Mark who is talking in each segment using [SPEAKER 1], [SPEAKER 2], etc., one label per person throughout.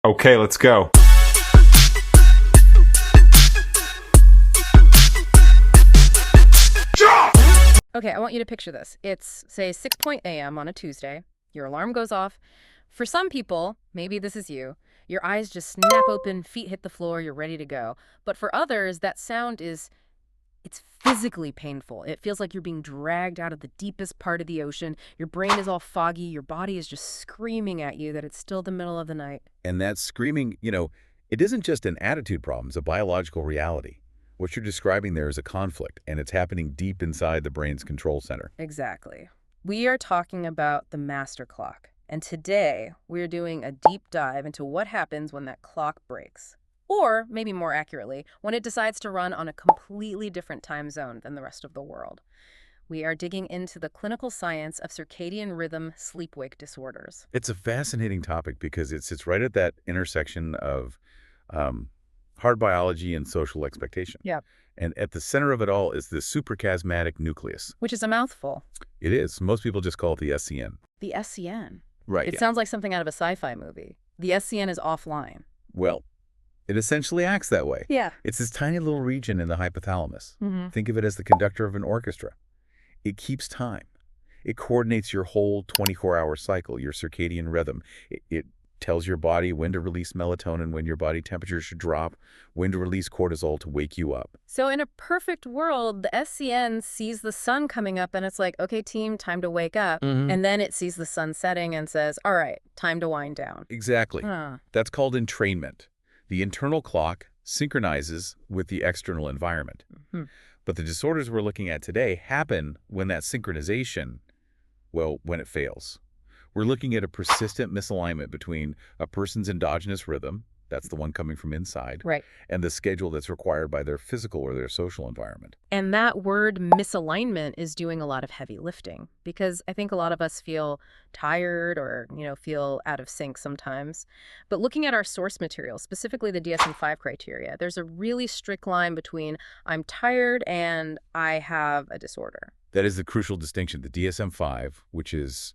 [SPEAKER 1] Okay, let's go.
[SPEAKER 2] Okay, I want you to picture this. It's, say, 6 a.m. on a Tuesday. Your alarm goes off. For some people, maybe this is you, your eyes just snap open, feet hit the floor, you're ready to go. But for others, that sound it's physically painful. It feels like you're being dragged out of the deepest part of the ocean. Your brain is all foggy. Your body is just screaming at you that it's still the middle of the night.
[SPEAKER 3] And that screaming, it isn't just an attitude problem, it's a biological reality. What you're describing there is a conflict, and it's happening deep inside the brain's control center.
[SPEAKER 2] Exactly. We are talking about the master clock. And today, we're doing a deep dive into what happens when that clock breaks. Or, maybe more accurately, when it decides to run on a completely different time zone than the rest of the world. We are digging into the clinical science of circadian rhythm sleep-wake disorders.
[SPEAKER 3] It's a fascinating topic because it sits right at that intersection of hard biology and social expectation.
[SPEAKER 2] Yeah.
[SPEAKER 3] And at the center of it all is the suprachiasmatic nucleus.
[SPEAKER 2] Which is a mouthful.
[SPEAKER 3] It is. Most people just call it the SCN.
[SPEAKER 2] The SCN.
[SPEAKER 3] Right.
[SPEAKER 2] It sounds like something out of a sci-fi movie. The SCN is offline.
[SPEAKER 3] Well, it essentially acts that way.
[SPEAKER 2] Yeah.
[SPEAKER 3] It's this tiny little region in the hypothalamus.
[SPEAKER 2] Mm-hmm.
[SPEAKER 3] Think of it as the conductor of an orchestra. It keeps time. It coordinates your whole 24-hour cycle, your circadian rhythm. It tells your body when to release melatonin, when your body temperature should drop, when to release cortisol to wake you up.
[SPEAKER 2] So in a perfect world, the SCN sees the sun coming up and it's like, okay, team, time to wake up.
[SPEAKER 3] Mm-hmm.
[SPEAKER 2] And then it sees the sun setting and says, all right, time to wind down.
[SPEAKER 3] Exactly.
[SPEAKER 2] Huh.
[SPEAKER 3] That's called entrainment. The internal clock synchronizes with the external environment.
[SPEAKER 2] Mm-hmm.
[SPEAKER 3] But the disorders we're looking at today happen when that synchronization, when it fails. We're looking at a persistent misalignment between a person's endogenous rhythm, that's the one coming from inside,
[SPEAKER 2] Right.
[SPEAKER 3] and the schedule that's required by their physical or their social environment.
[SPEAKER 2] And that word misalignment is doing a lot of heavy lifting because I think a lot of us feel tired or, feel out of sync sometimes. But looking at our source material, specifically the DSM-5 criteria, there's a really strict line between I'm tired and I have a disorder.
[SPEAKER 3] That is the crucial distinction. The DSM-5, which is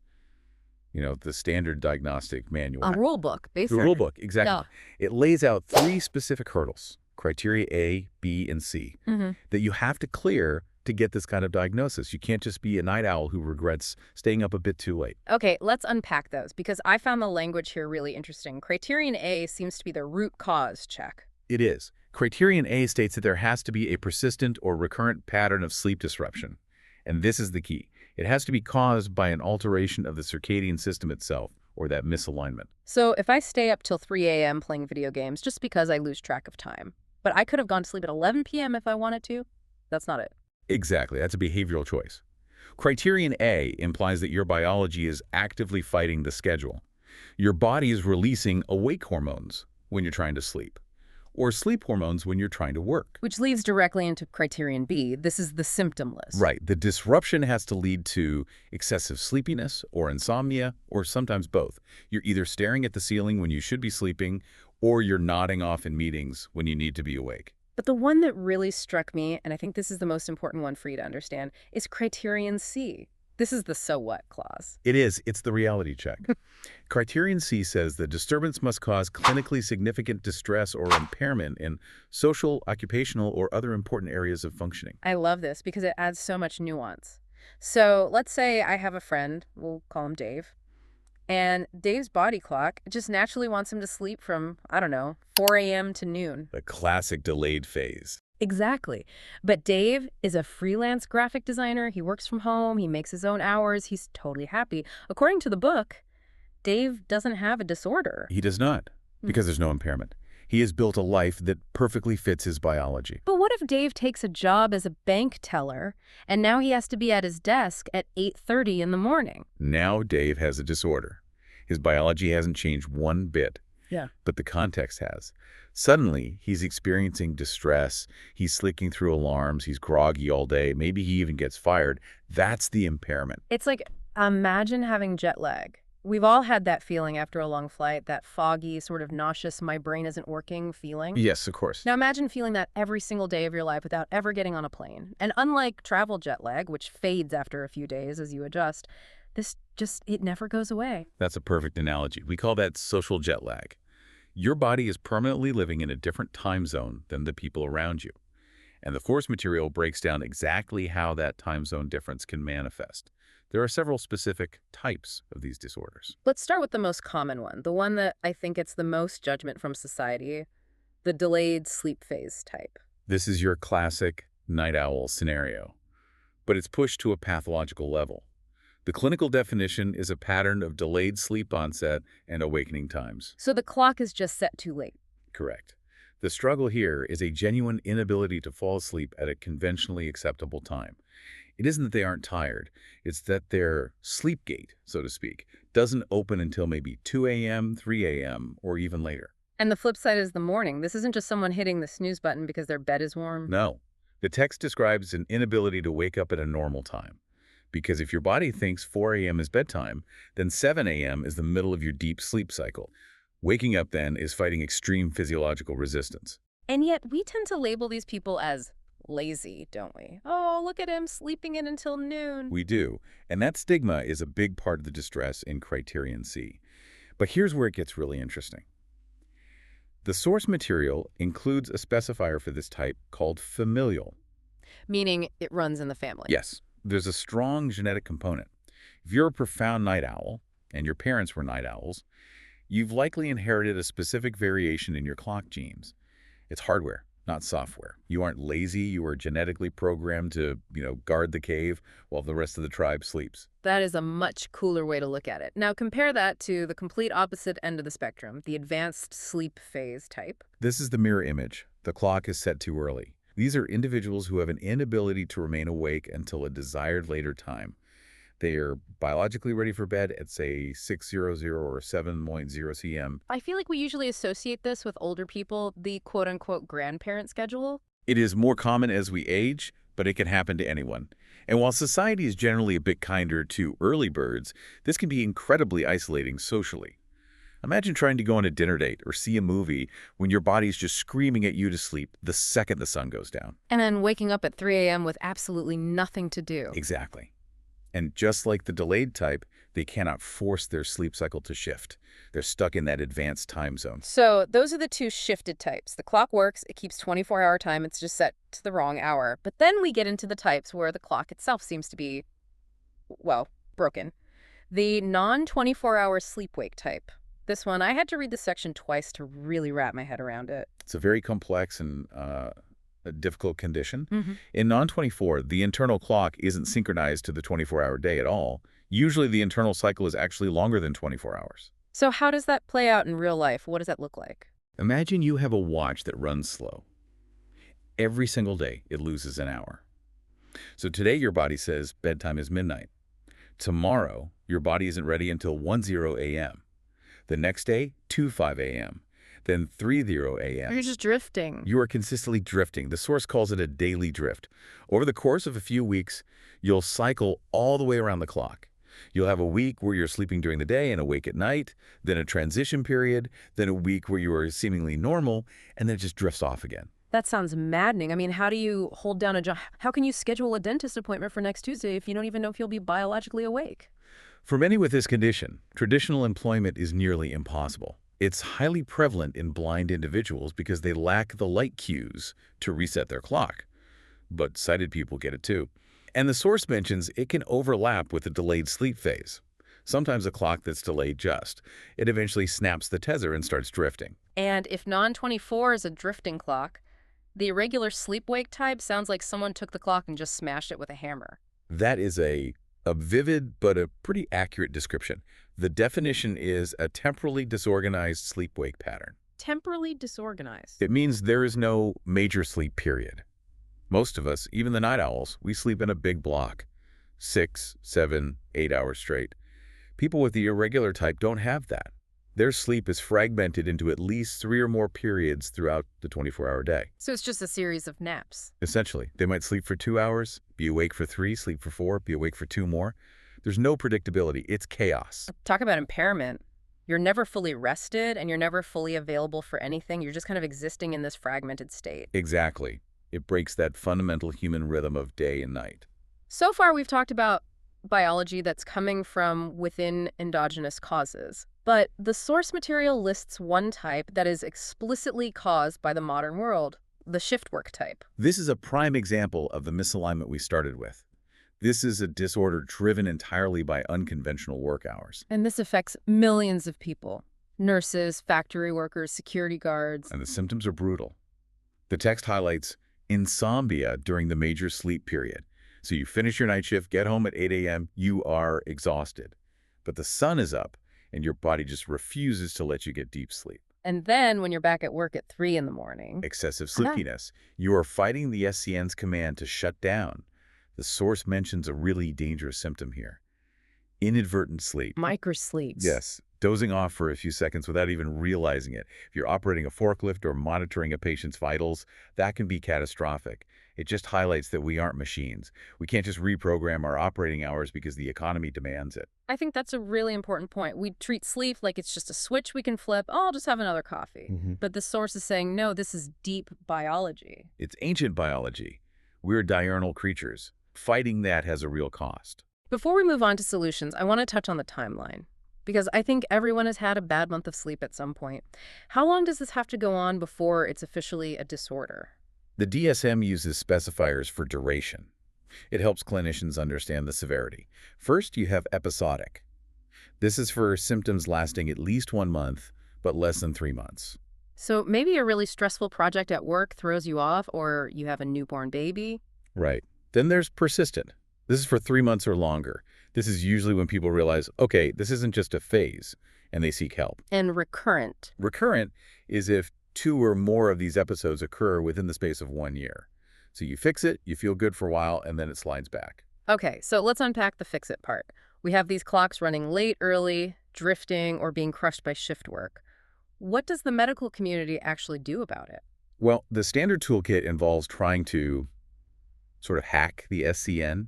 [SPEAKER 3] the standard diagnostic manual.
[SPEAKER 2] A rule book, basically.
[SPEAKER 3] The rule book, exactly.
[SPEAKER 2] Yeah.
[SPEAKER 3] It lays out 3 specific hurdles, criteria A, B, and C, that you have to clear to get this kind of diagnosis. You can't just be a night owl who regrets staying up a bit too late.
[SPEAKER 2] Okay, let's unpack those because I found the language here really interesting. Criterion A seems to be the root cause check.
[SPEAKER 3] It is. Criterion A states that there has to be a persistent or recurrent pattern of sleep disruption. And this is the key. It has to be caused by an alteration of the circadian system itself, or that misalignment.
[SPEAKER 2] So if I stay up till 3 a.m. playing video games just because I lose track of time, but I could have gone to sleep at 11 p.m. if I wanted to, that's not it.
[SPEAKER 3] Exactly. That's a behavioral choice. Criterion A implies that your biology is actively fighting the schedule. Your body is releasing awake hormones when you're trying to sleep, or sleep hormones when you're trying to work.
[SPEAKER 2] Which leads directly into criterion B. This is the symptom list.
[SPEAKER 3] Right. The disruption has to lead to excessive sleepiness or insomnia, or sometimes both. You're either staring at the ceiling when you should be sleeping, or you're nodding off in meetings when you need to be awake.
[SPEAKER 2] But the one that really struck me, and I think this is the most important one for you to understand, is criterion C. This is the so what clause.
[SPEAKER 3] It is. It's the reality check. Criterion C says the disturbance must cause clinically significant distress or impairment in social, occupational, or other important areas of functioning.
[SPEAKER 2] I love this because it adds so much nuance. So let's say I have a friend, we'll call him Dave, and Dave's body clock just naturally wants him to sleep from, 4 a.m. to noon.
[SPEAKER 3] The classic delayed phase.
[SPEAKER 2] Exactly. But Dave is a freelance graphic designer. He works from home. He makes his own hours. He's totally happy. According to the book, Dave doesn't have a disorder.
[SPEAKER 3] He does not, because there's no impairment. He has built a life that perfectly fits his biology.
[SPEAKER 2] But what if Dave takes a job as a bank teller, and now he has to be at his desk at 8:30 in the morning?
[SPEAKER 3] Now Dave has a disorder. His biology hasn't changed one bit.
[SPEAKER 2] Yeah.
[SPEAKER 3] But the context has. Suddenly, he's experiencing distress. He's slicking through alarms. He's groggy all day. Maybe he even gets fired. That's the impairment.
[SPEAKER 2] It's like, imagine having jet lag. We've all had that feeling after a long flight, that foggy, sort of nauseous, my brain isn't working feeling.
[SPEAKER 3] Yes, of course.
[SPEAKER 2] Now imagine feeling that every single day of your life without ever getting on a plane. And unlike travel jet lag, which fades after a few days as you adjust, it never goes away.
[SPEAKER 3] That's a perfect analogy. We call that social jet lag. Your body is permanently living in a different time zone than the people around you. And the source material breaks down exactly how that time zone difference can manifest. There are several specific types of these disorders.
[SPEAKER 2] Let's start with the most common one, the one that I think gets the most judgment from society, the delayed sleep phase type.
[SPEAKER 3] This is your classic night owl scenario, but it's pushed to a pathological level. The clinical definition is a pattern of delayed sleep onset and awakening times.
[SPEAKER 2] So the clock is just set too late.
[SPEAKER 3] Correct. The struggle here is a genuine inability to fall asleep at a conventionally acceptable time. It isn't that they aren't tired, it's that their sleep gate, so to speak, doesn't open until maybe 2 a.m., 3 a.m., or even later.
[SPEAKER 2] And the flip side is the morning. This isn't just someone hitting the snooze button because their bed is warm.
[SPEAKER 3] No. The text describes an inability to wake up at a normal time. Because if your body thinks 4 a.m. is bedtime, then 7 a.m. is the middle of your deep sleep cycle. Waking up then is fighting extreme physiological resistance.
[SPEAKER 2] And yet we tend to label these people as lazy, don't we? Oh, look at him sleeping in until noon.
[SPEAKER 3] We do, and that stigma is a big part of the distress in Criterion C. But here's where it gets really interesting. The source material includes a specifier for this type called familial.
[SPEAKER 2] Meaning it runs in the family.
[SPEAKER 3] Yes, there's a strong genetic component. If you're a profound night owl, and your parents were night owls, you've likely inherited a specific variation in your clock genes. It's hardware, not software. You aren't lazy, you are genetically programmed to, guard the cave while the rest of the tribe sleeps.
[SPEAKER 2] That is a much cooler way to look at it. Now compare that to the complete opposite end of the spectrum, the advanced sleep phase type.
[SPEAKER 3] This is the mirror image. The clock is set too early. These are individuals who have an inability to remain awake until a desired later time. They are biologically ready for bed at, say, 6:00 or 7:00 c.m.
[SPEAKER 2] I feel like we usually associate this with older people, the quote-unquote grandparent schedule.
[SPEAKER 3] It is more common as we age, but it can happen to anyone. And while society is generally a bit kinder to early birds, this can be incredibly isolating socially. Imagine trying to go on a dinner date or see a movie when your body's just screaming at you to sleep the second the sun goes down.
[SPEAKER 2] And then waking up at 3 a.m. with absolutely nothing to do.
[SPEAKER 3] Exactly. And just like the delayed type, they cannot force their sleep cycle to shift. They're stuck in that advanced time zone.
[SPEAKER 2] So those are the two shifted types. The clock works, it keeps 24-hour time, it's just set to the wrong hour. But then we get into the types where the clock itself seems to be, well, broken. The non-24-hour sleep-wake type. This one, I had to read the section twice to really wrap my head around it.
[SPEAKER 3] It's a very complex and a difficult condition. In non-24, the internal clock isn't synchronized to the 24-hour day at all. Usually the internal cycle is actually longer than 24 hours.
[SPEAKER 2] So how does that play out in real life? What does that look like?
[SPEAKER 3] Imagine you have a watch that runs slow. Every single day, it loses an hour. So today your body says bedtime is midnight. Tomorrow, your body isn't ready until 1:00 a.m. The next day, 2:05 a.m. Then 3:00 a.m.
[SPEAKER 2] You're just drifting.
[SPEAKER 3] You are consistently drifting. The source calls it a daily drift. Over the course of a few weeks, you'll cycle all the way around the clock. You'll have a week where you're sleeping during the day and awake at night, then a transition period, then a week where you are seemingly normal, and then it just drifts off again.
[SPEAKER 2] That sounds maddening. I mean, how do you hold down a job? How can you schedule a dentist appointment for next Tuesday if you don't even know if you'll be biologically awake?
[SPEAKER 3] For many with this condition, traditional employment is nearly impossible. It's highly prevalent in blind individuals because they lack the light cues to reset their clock. But sighted people get it too. And the source mentions it can overlap with the delayed sleep phase. Sometimes a clock that's delayed it eventually snaps the tether and starts drifting.
[SPEAKER 2] And if non-24 is a drifting clock, the irregular sleep-wake type sounds like someone took the clock and just smashed it with a hammer.
[SPEAKER 3] That is a vivid but a pretty accurate description. The definition is a temporally disorganized sleep-wake pattern.
[SPEAKER 2] Temporally disorganized.
[SPEAKER 3] It means there is no major sleep period. Most of us, even the night owls, we sleep in a big block, 6, 7, 8 hours straight. People with the irregular type don't have that. Their sleep is fragmented into at least 3 or more periods throughout the 24-hour day.
[SPEAKER 2] So it's just a series of naps.
[SPEAKER 3] Essentially, they might sleep for 2 hours, be awake for 3, sleep for 4, be awake for 2 more. There's no predictability. It's chaos.
[SPEAKER 2] Talk about impairment. You're never fully rested and you're never fully available for anything. You're just kind of existing in this fragmented state.
[SPEAKER 3] Exactly. It breaks that fundamental human rhythm of day and night.
[SPEAKER 2] So far, we've talked about biology that's coming from within endogenous causes. But the source material lists one type that is explicitly caused by the modern world, the shift work type.
[SPEAKER 3] This is a prime example of the misalignment we started with. This is a disorder driven entirely by unconventional work hours.
[SPEAKER 2] And this affects millions of people: nurses, factory workers, security guards.
[SPEAKER 3] And the symptoms are brutal. The text highlights insomnia during the major sleep period. So you finish your night shift, get home at 8 a.m., you are exhausted. But the sun is up, and your body just refuses to let you get deep sleep.
[SPEAKER 2] And then when you're back at work at 3 in the morning.
[SPEAKER 3] Excessive sleepiness. You are fighting the SCN's command to shut down. The source mentions a really dangerous symptom here: inadvertent sleep.
[SPEAKER 2] Microsleeps.
[SPEAKER 3] Yes, dozing off for a few seconds without even realizing it. If you're operating a forklift or monitoring a patient's vitals, that can be catastrophic. It just highlights that we aren't machines. We can't just reprogram our operating hours because the economy demands it.
[SPEAKER 2] I think that's a really important point. We treat sleep like it's just a switch we can flip. Oh, I'll just have another coffee. But the source is saying, no, this is deep biology.
[SPEAKER 3] It's ancient biology. We're diurnal creatures. Fighting that has a real cost.
[SPEAKER 2] Before we move on to solutions, I want to touch on the timeline, because I think everyone has had a bad month of sleep at some point. How long does this have to go on before it's officially a disorder?
[SPEAKER 3] The DSM uses specifiers for duration. It helps clinicians understand the severity. First, you have episodic. This is for symptoms lasting at least 1 month, but less than 3 months.
[SPEAKER 2] So maybe a really stressful project at work throws you off, or you have a newborn baby.
[SPEAKER 3] Right. Then there's persistent. This is for 3 months or longer. This is usually when people realize, okay, this isn't just a phase, and they seek help.
[SPEAKER 2] And recurrent.
[SPEAKER 3] Recurrent is if 2 or more of these episodes occur within the space of 1 year. So you fix it, you feel good for a while, and then it slides back.
[SPEAKER 2] Okay, so let's unpack the fix-it part. We have these clocks running late, early, drifting, or being crushed by shift work. What does the medical community actually do about it?
[SPEAKER 3] Well, the standard toolkit involves trying to sort of hack the SCN.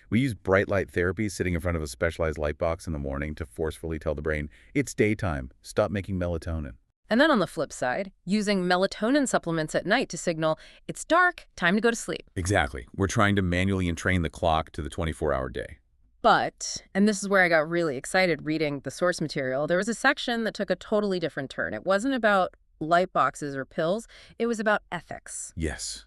[SPEAKER 3] We use bright light therapy, sitting in front of a specialized light box in the morning to forcefully tell the brain, it's daytime, stop making melatonin.
[SPEAKER 2] And then on the flip side, using melatonin supplements at night to signal, it's dark, time to go to sleep.
[SPEAKER 3] Exactly. We're trying to manually entrain the clock to the 24-hour day.
[SPEAKER 2] But, and this is where I got really excited reading the source material, there was a section that took a totally different turn. It wasn't about light boxes or pills, it was about ethics.
[SPEAKER 3] Yes.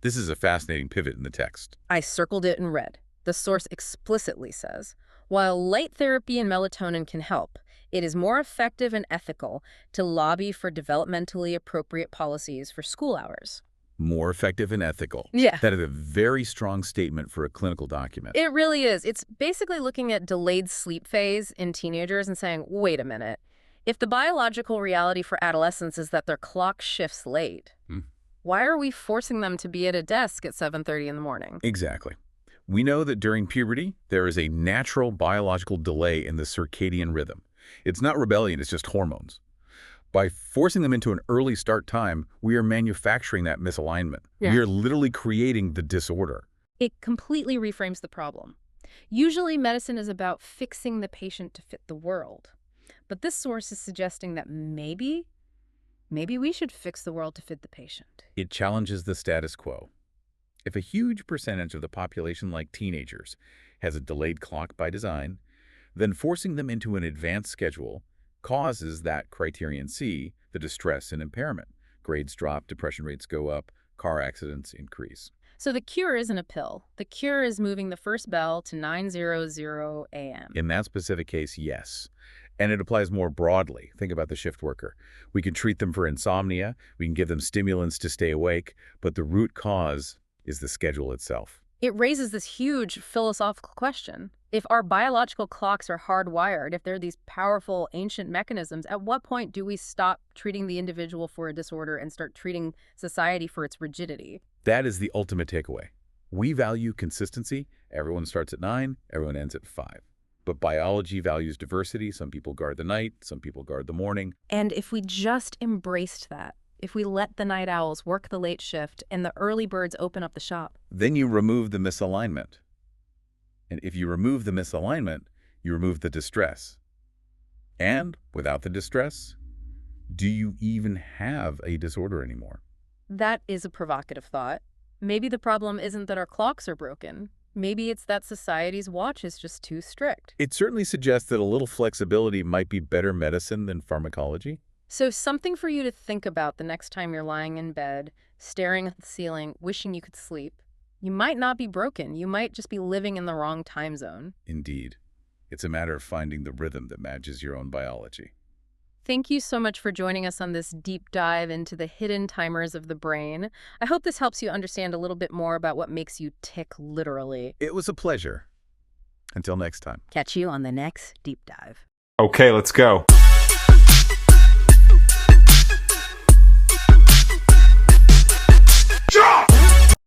[SPEAKER 3] This is a fascinating pivot in the text.
[SPEAKER 2] I circled it in red. The source explicitly says, while light therapy and melatonin can help, it is more effective and ethical to lobby for developmentally appropriate policies for school hours.
[SPEAKER 3] More effective and ethical.
[SPEAKER 2] Yeah.
[SPEAKER 3] That is a very strong statement for a clinical document.
[SPEAKER 2] It really is. It's basically looking at delayed sleep phase in teenagers and saying, wait a minute, if the biological reality for adolescents is that their clock shifts late, why are we forcing them to be at a desk at 7:30 in the morning?
[SPEAKER 3] Exactly. We know that during puberty, there is a natural biological delay in the circadian rhythm. It's not rebellion, it's just hormones. By forcing them into an early start time, we are manufacturing that misalignment.
[SPEAKER 2] Yeah.
[SPEAKER 3] We are literally creating the disorder.
[SPEAKER 2] It completely reframes the problem. Usually medicine is about fixing the patient to fit the world. But this source is suggesting that maybe we should fix the world to fit the patient.
[SPEAKER 3] It challenges the status quo. If a huge percentage of the population, like teenagers, has a delayed clock by design, then forcing them into an advanced schedule causes that criterion C, the distress and impairment. Grades drop, depression rates go up, car accidents increase.
[SPEAKER 2] So the cure isn't a pill. The cure is moving the first bell to 9:00 a.m.
[SPEAKER 3] In that specific case, yes. And it applies more broadly. Think about the shift worker. We can treat them for insomnia, we can give them stimulants to stay awake, but the root cause is the schedule itself.
[SPEAKER 2] It raises this huge philosophical question. If our biological clocks are hardwired, if they're these powerful ancient mechanisms, at what point do we stop treating the individual for a disorder and start treating society for its rigidity?
[SPEAKER 3] That is the ultimate takeaway. We value consistency. Everyone starts at 9, everyone ends at 5. But biology values diversity. Some people guard the night, some people guard the morning.
[SPEAKER 2] And if we just embraced that, if we let the night owls work the late shift and the early birds open up the shop,
[SPEAKER 3] then you remove the misalignment. And if you remove the misalignment, you remove the distress. And without the distress, do you even have a disorder anymore?
[SPEAKER 2] that is a provocative thought. Maybe the problem isn't that our clocks are broken. Maybe it's that society's watch is just too strict.
[SPEAKER 3] It certainly suggests that a little flexibility might be better medicine than pharmacology.
[SPEAKER 2] So something for you to think about the next time you're lying in bed, staring at the ceiling, wishing you could sleep. You might not be broken. You might just be living in the wrong time zone.
[SPEAKER 3] Indeed. It's a matter of finding the rhythm that matches your own biology.
[SPEAKER 2] Thank you so much for joining us on this deep dive into the hidden timers of the brain. I hope this helps you understand a little bit more about what makes you tick literally.
[SPEAKER 3] It was a pleasure. Until next time.
[SPEAKER 2] Catch you on the next deep dive.
[SPEAKER 1] Okay, let's go.